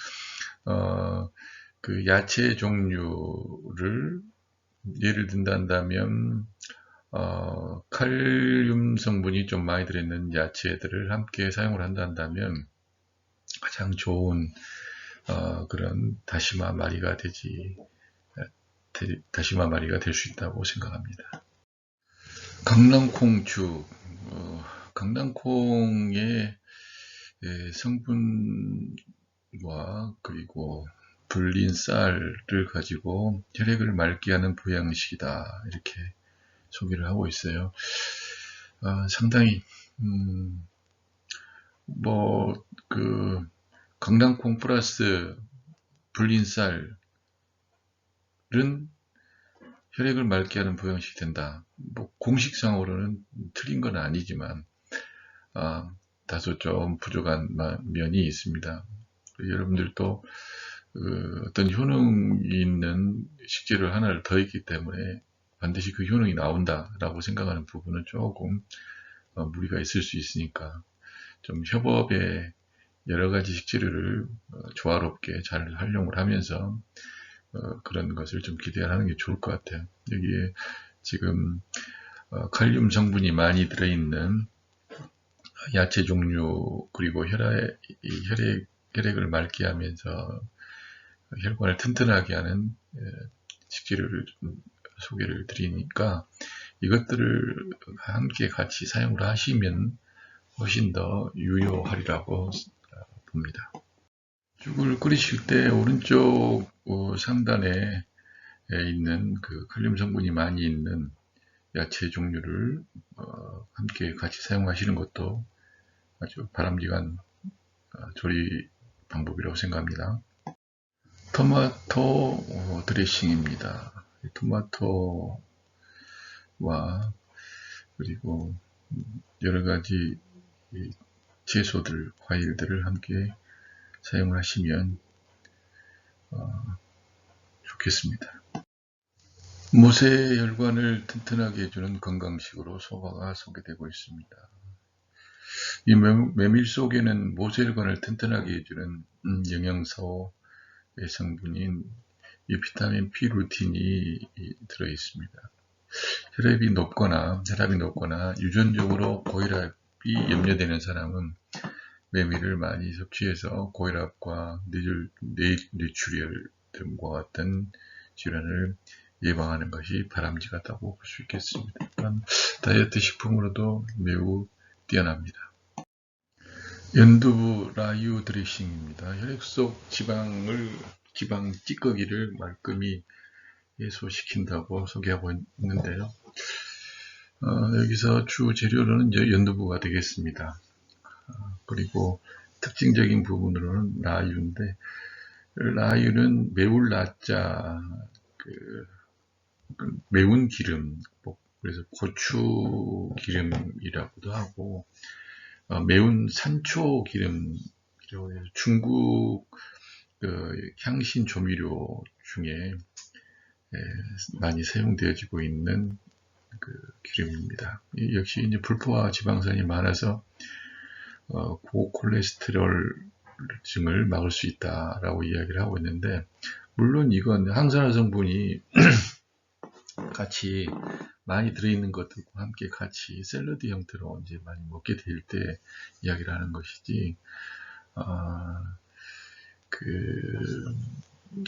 그 야채 종류를 예를 든다면 칼륨 성분이 좀 많이 들어있는 야채들을 함께 사용을 한다면 가장 좋은 그런 다시마 마리가 될 수 있다고 생각합니다. 강낭콩죽, 강낭콩의 성분과 그리고 불린 쌀을 가지고 혈액을 맑게 하는 보양식이다, 이렇게 소개를 하고 있어요. 상당히 강낭콩 플러스 불린 쌀은 혈액을 맑게 하는 보양식이 된다. 공식상으로는 틀린 건 아니지만 다소 좀 부족한 면이 있습니다. 여러분들도 어떤 효능이 있는 식재료 하나를 더 있기 때문에 반드시 그 효능이 나온다라고 생각하는 부분은 조금 무리가 있을 수 있으니까 좀 협업에 여러 가지 식재료를 조화롭게 잘 활용을 하면서 그런 것을 좀 기대하는 게 좋을 것 같아요. 여기에 지금 칼륨 성분이 많이 들어있는 야채 종류, 그리고 혈액을 맑게 하면서 혈관을 튼튼하게 하는 식재료를 소개를 드리니까 이것들을 함께 같이 사용을 하시면 훨씬 더 유효하리라고 봅니다. 죽을 끓이실 때 오른쪽 상단에 있는 그 칼륨 성분이 많이 있는 야채 종류를 함께 같이 사용하시는 것도 아주 바람직한 조리 방법이라고 생각합니다. 토마토 드레싱입니다. 토마토와 그리고 여러 가지 채소들, 과일들을 함께 사용하시면 좋겠습니다. 모세혈관을 튼튼하게 해주는 건강식으로 소화가 소개되고 있습니다. 이 메밀 속에는 모세혈관을 튼튼하게 해주는 영양소의 성분인 이 비타민 P 루틴이 들어 있습니다. 혈압이 높거나 유전적으로 고혈압이 염려되는 사람은 메밀을 많이 섭취해서 고혈압과 뇌출혈 등과 같은 질환을 예방하는 것이 바람직하다고 볼 수 있겠습니다. 다이어트 식품으로도 매우 뛰어납니다. 연두부 라유 드레싱입니다. 혈액 속 지방 찌꺼기를 말끔히 해소시킨다고 소개하고 있는데요. 여기서 주 재료로는 연두부가 되겠습니다. 그리고 특징적인 부분으로는 라유인데, 라유는 매울 라자, 매운 기름, 그래서 고추 기름이라고도 하고, 매운 산초 기름이라고 해서 중국 향신 조미료 중에 많이 사용되어지고 있는 기름입니다. 역시 이제 불포화 지방산이 많아서 고콜레스테롤증을 막을 수 있다라고 이야기를 하고 있는데, 물론 이건 항산화 성분이 같이 많이 들어있는 것들과 함께 같이 샐러드 형태로 이제 많이 먹게 될 때 이야기를 하는 것이지,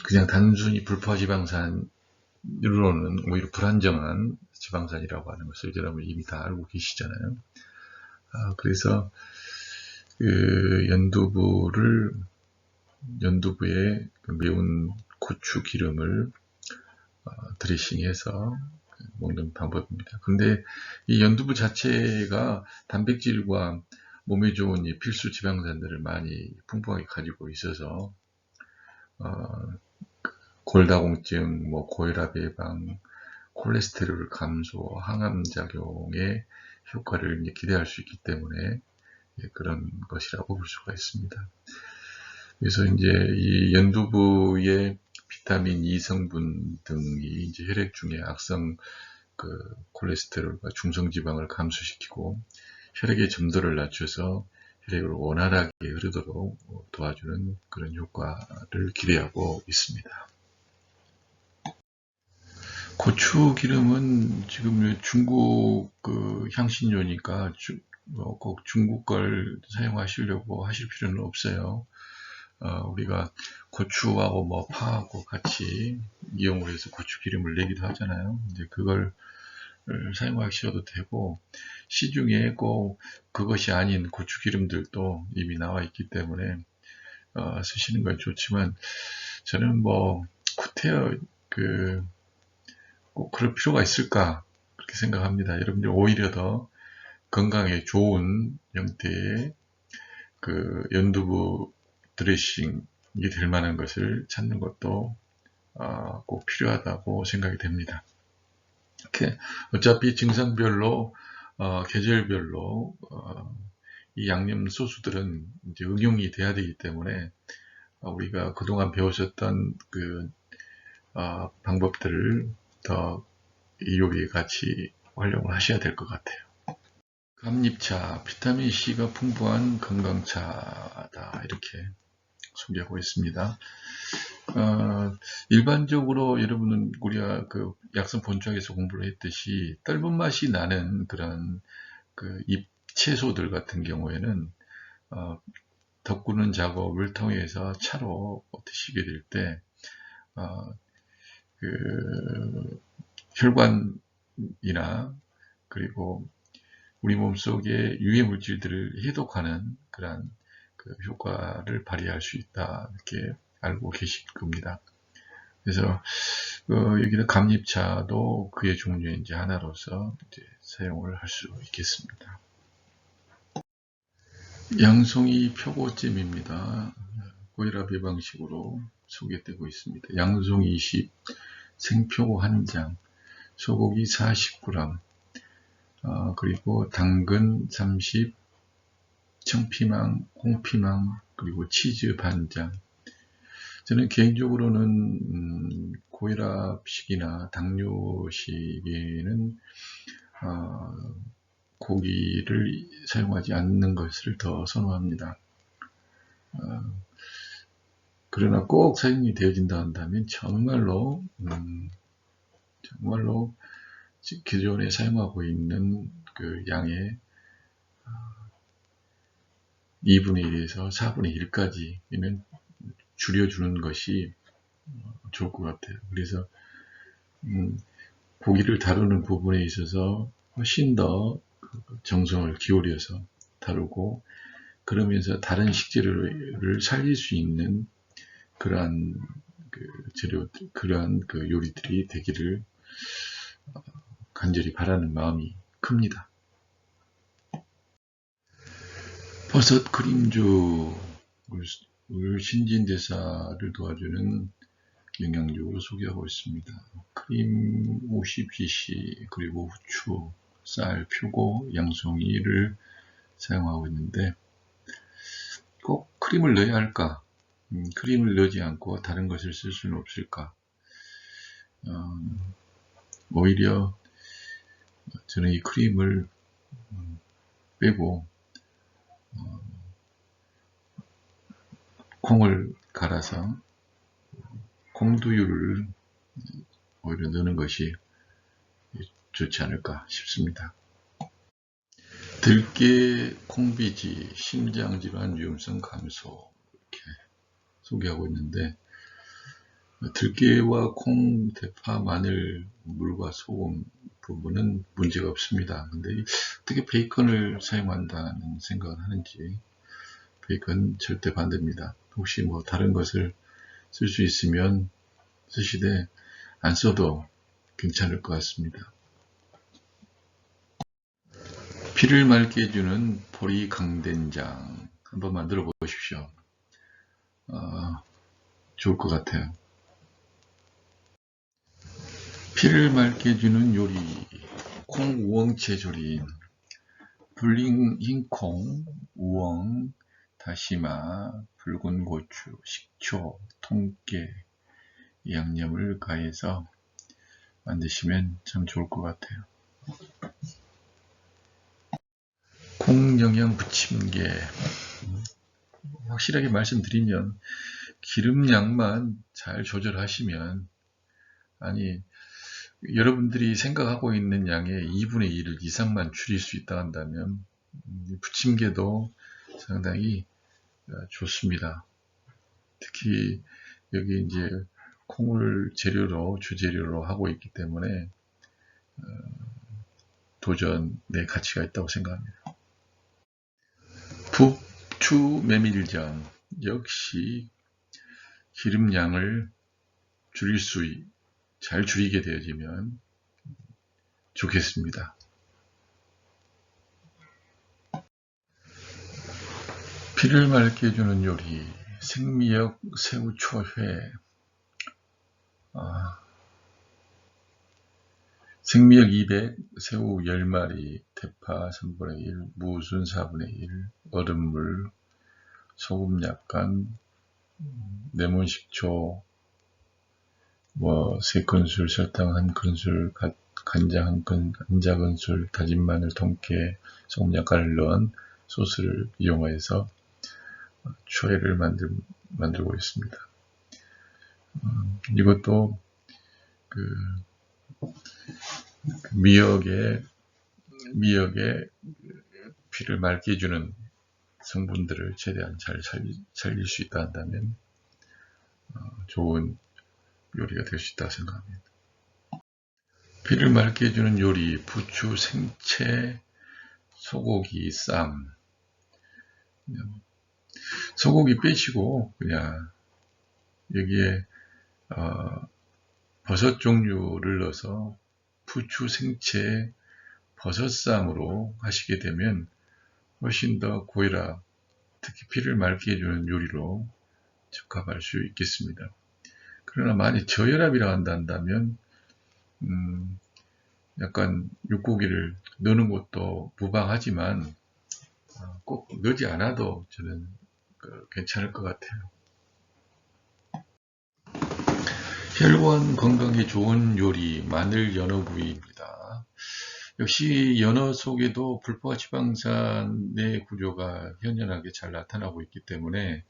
그냥 단순히 불포화 지방산으로는 오히려 불안정한 지방산이라고 하는 것을 여러분 이미 다 알고 계시잖아요. 그래서 연두부에 매운 고추 기름을 드레싱해서 먹는 방법입니다. 근데 이 연두부 자체가 단백질과 몸에 좋은 이 필수 지방산들을 많이 풍부하게 가지고 있어서 골다공증, 고혈압 예방, 콜레스테롤 감소, 항암 작용에 효과를 기대할 수 있기 때문에 그런 것이라고 볼 수가 있습니다. 그래서 이제 이 연두부의 비타민 E 성분 등이 이제 혈액 중에 악성 콜레스테롤과 중성지방을 감소시키고 혈액의 점도를 낮춰서 혈액을 원활하게 흐르도록 도와주는 그런 효과를 기대하고 있습니다. 고추 기름은 지금 중국 향신료니까 꼭 중국 걸 사용하시려고 하실 필요는 없어요. 우리가 고추하고 파하고 같이 이용을 해서 고추 기름을 내기도 하잖아요. 이제 그걸 사용하셔도 되고, 시중에 꼭 그것이 아닌 고추 기름들도 이미 나와 있기 때문에 쓰시는 건 좋지만, 저는 구태여 꼭 그럴 필요가 있을까 그렇게 생각합니다. 여러분들 오히려 더 건강에 좋은 형태의 연두부 드레싱이 될 만한 것을 찾는 것도 꼭 필요하다고 생각이 됩니다. 이렇게 어차피 증상별로 계절별로 이 양념 소스들은 이제 응용이 돼야 되기 때문에 우리가 그동안 배우셨던 방법들을 더 이 요리에 같이 활용을 하셔야 될 것 같아요. 감잎차, 비타민C가 풍부한 건강차다, 이렇게 소개하고 있습니다. 일반적으로 여러분은 우리가 약성 본청에서 공부를 했듯이 떫은 맛이 나는 그런 잎 채소들 같은 경우에는 덮구는 작업을 통해서 차로 드시게 될 때 혈관이나 그리고 우리 몸속의 유해 물질들을 해독하는 그런 효과를 발휘할 수 있다, 이렇게 알고 계실 겁니다. 그래서 여기는 감잎차도 그의 종류의 이제 하나로서 이제 사용을 할 수 있겠습니다. 양송이 표고잼입니다. 고혈압 예방식으로 소개되고 있습니다. 양송이 20, 생표고 1장, 소고기 40g, 그리고 당근 30, 청피망, 홍피망, 그리고 치즈 반장. 저는 개인적으로는 고혈압식이나 당뇨식에는 고기를 사용하지 않는 것을 더 선호합니다. 그러나 꼭 사용이 되어진다 한다면 정말로 기존에 사용하고 있는 양의 2분의 1에서 4분의 1까지는 줄여주는 것이 좋을 것 같아요. 그래서 고기를 다루는 부분에 있어서 훨씬 더 정성을 기울여서 다루고, 그러면서 다른 식재료를 살릴 수 있는 그러한 그러한 요리들이 되기를 간절히 바라는 마음이 큽니다. 버섯 크림주, 신진대사를 도와주는 영양적으로 소개하고 있습니다. 크림 50cc, 그리고 후추, 쌀, 표고, 양송이를 사용하고 있는데, 꼭 크림을 넣어야 할까? 크림을 넣지 않고 다른 것을 쓸 수는 없을까? 오히려 저는 이 크림을 빼고 콩을 갈아서 콩두유를 오히려 넣는 것이 좋지 않을까 싶습니다. 들깨 콩비지 심장질환 위험성 감소 이렇게 소개하고 있는데, 들깨와 콩, 대파, 마늘, 물과 소금 부분은 문제가 없습니다. 근데 어떻게 베이컨을 사용한다는 생각을 하는지. 베이컨 절대 반대입니다. 혹시 뭐 다른 것을 쓸 수 있으면 쓰시되 안 써도 괜찮을 것 같습니다. 피를 맑게 해주는 보리 강된장 한번 만들어 보십시오. 좋을 것 같아요. 피를 맑게 해주는 요리, 콩 우엉채 조림. 불린 흰콩, 우엉, 다시마, 붉은 고추, 식초, 통깨, 양념을 가해서 만드시면 참 좋을 것 같아요. 콩 영양 부침개. 확실하게 말씀드리면 기름량만 잘 조절하시면, 아니 여러분들이 생각하고 있는 양의 2분의 1 이상만 줄일 수 있다 한다면 부침개도 상당히 좋습니다. 특히 여기 이제 콩을 재료로 주재료로 하고 있기 때문에 도전의 가치가 있다고 생각합니다. 부추 메밀전 역시 기름량을 잘 줄이게 되어지면 좋겠습니다. 피를 맑게 해주는 요리, 생미역 새우초회. 생미역 200, 새우 10마리, 대파 3분의 1, 무순 4분의 1, 얼음물, 소금 약간, 레몬 식초 3큰술, 설탕 1큰술, 간장 1작은술, 다진 마늘, 통깨, 소금 약간을 넣은 소스를 이용해서 초회를 만들고 있습니다. 이것도 미역의 피를 맑게 해주는 성분들을 최대한 잘 살릴 수 있다 한다면 좋은 요리가 될 수 있다고 생각합니다. 피를 맑게 해주는 요리, 부추, 생채, 소고기, 쌈. 소고기 빼시고 그냥 여기에 버섯 종류를 넣어서 부추, 생채, 버섯쌈으로 하시게 되면 훨씬 더 고혈압, 특히 피를 맑게 해주는 요리로 적합할 수 있겠습니다. 그러나 만약 저혈압이라 한다면 약간 육고기를 넣는 것도 무방하지만 꼭 넣지 않아도 저는 괜찮을 것 같아요. 혈관 건강에 좋은 요리, 마늘 연어구이입니다. 역시 연어 속에도 불포화 지방산의 구조가 현연하게 잘 나타나고 있기 때문에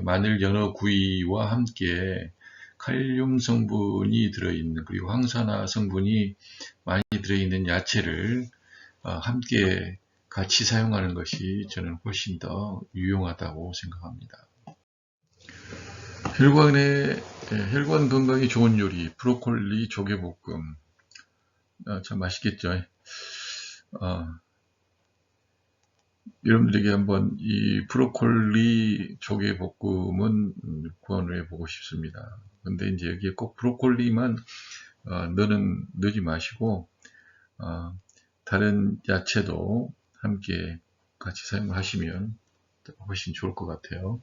마늘 연어구이와 함께 칼륨 성분이 들어있는, 그리고 항산화 성분이 많이 들어있는 야채를 함께 같이 사용하는 것이 저는 훨씬 더 유용하다고 생각합니다. 혈관 건강에 좋은 요리, 브로콜리 조개볶음. 참 맛있겠죠. 여러분들에게 한번 이 브로콜리 조개볶음은 구현해 보고 싶습니다. 근데 이제 여기에 꼭 브로콜리만 넣지 마시고 다른 야채도 함께 같이 사용하시면 훨씬 좋을 것 같아요.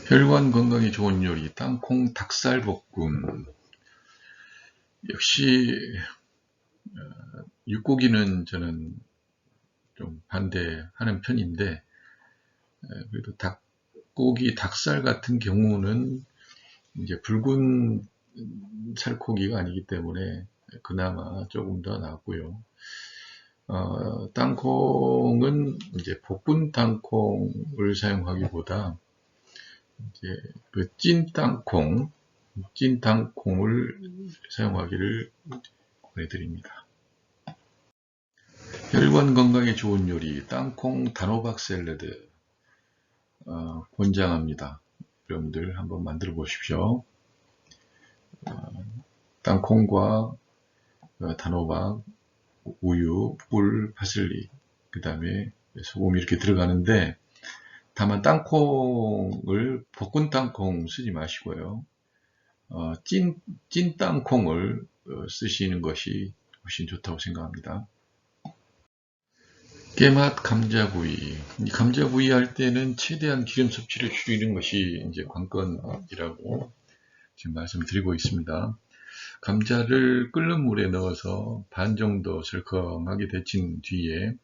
혈관 건강에 좋은 요리, 땅콩 닭살볶음. 역시 육고기는 저는 좀 반대하는 편인데, 그래도 닭고기, 닭살 같은 경우는 이제 붉은 살코기가 아니기 때문에 그나마 조금 더 낫고요. 땅콩은 이제 볶은 땅콩을 사용하기보다 이제 그 찐 땅콩을 사용하기를 권해드립니다. 혈관 건강에 좋은 요리, 땅콩 단호박 샐러드 권장합니다. 여러분들 한번 만들어 보십시오. 땅콩과 단호박, 우유, 꿀, 파슬리, 그 다음에 소금 이렇게 들어가는데, 다만 땅콩을 볶은 땅콩 쓰지 마시고요. 찐 땅콩을 쓰시는 것이 훨씬 좋다고 생각합니다. 깨맛 감자구이. 이 감자구이 할 때는 최대한 기름 섭취를 줄이는 것이 이제 관건이라고 지금 말씀드리고 있습니다. 감자를 끓는 물에 넣어서 반 정도 설컹하게 데친 뒤에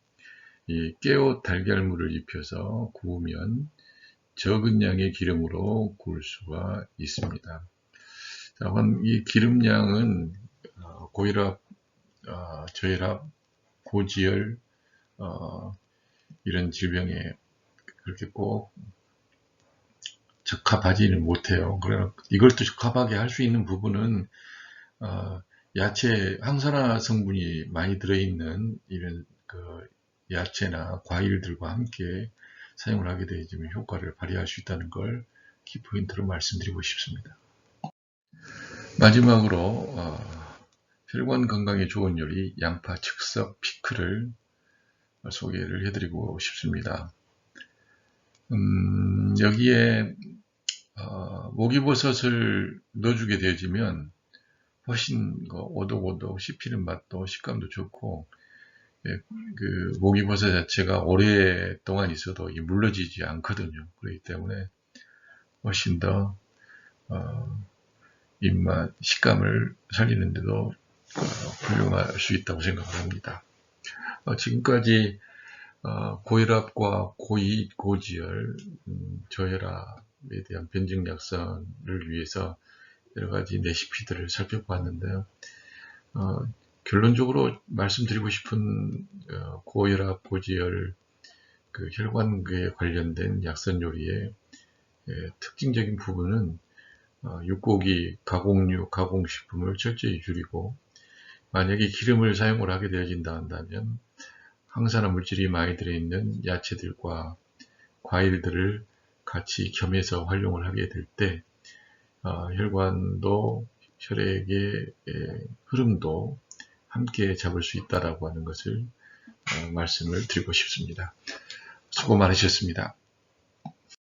이 깨옷 달걀물을 입혀서 구우면 적은 양의 기름으로 구울 수가 있습니다. 이 기름량은 고혈압, 저혈압, 고지혈 이런 질병에 그렇게 꼭 적합하지는 못해요. 그러나 이걸 또 적합하게 할 수 있는 부분은 야채 항산화 성분이 많이 들어있는 이런 그 야채나 과일들과 함께 사용을 하게 되면 효과를 발휘할 수 있다는 걸 키포인트로 말씀드리고 싶습니다. 마지막으로 혈관 건강에 좋은 요리 양파 즉석 피클을 소개를 해드리고 싶습니다. 여기에 목이버섯을 넣어주게 되어지면 훨씬 오독오독 씹히는 맛도 식감도 좋고, 그 목이버섯 자체가 오랫동안 있어도 물러지지 않거든요. 그렇기 때문에 훨씬 더 입맛, 식감을 살리는데도 훌륭할 수 있다고 생각을 합니다. 지금까지 고혈압과 고지혈, 저혈압에 대한 변증약선을 위해서 여러 가지 레시피들을 살펴봤는데요. 결론적으로 말씀드리고 싶은 고혈압, 고지혈, 그 혈관에 관련된 약선 요리의 특징적인 부분은 육고기, 가공육, 가공식품을 철저히 줄이고, 만약에 기름을 사용을 하게 되어진다 한다면 항산화 물질이 많이 들어있는 야채들과 과일들을 같이 겸해서 활용을 하게 될 때 혈관도 혈액의 흐름도 함께 잡을 수 있다라고 하는 것을 말씀을 드리고 싶습니다. 수고 많으셨습니다.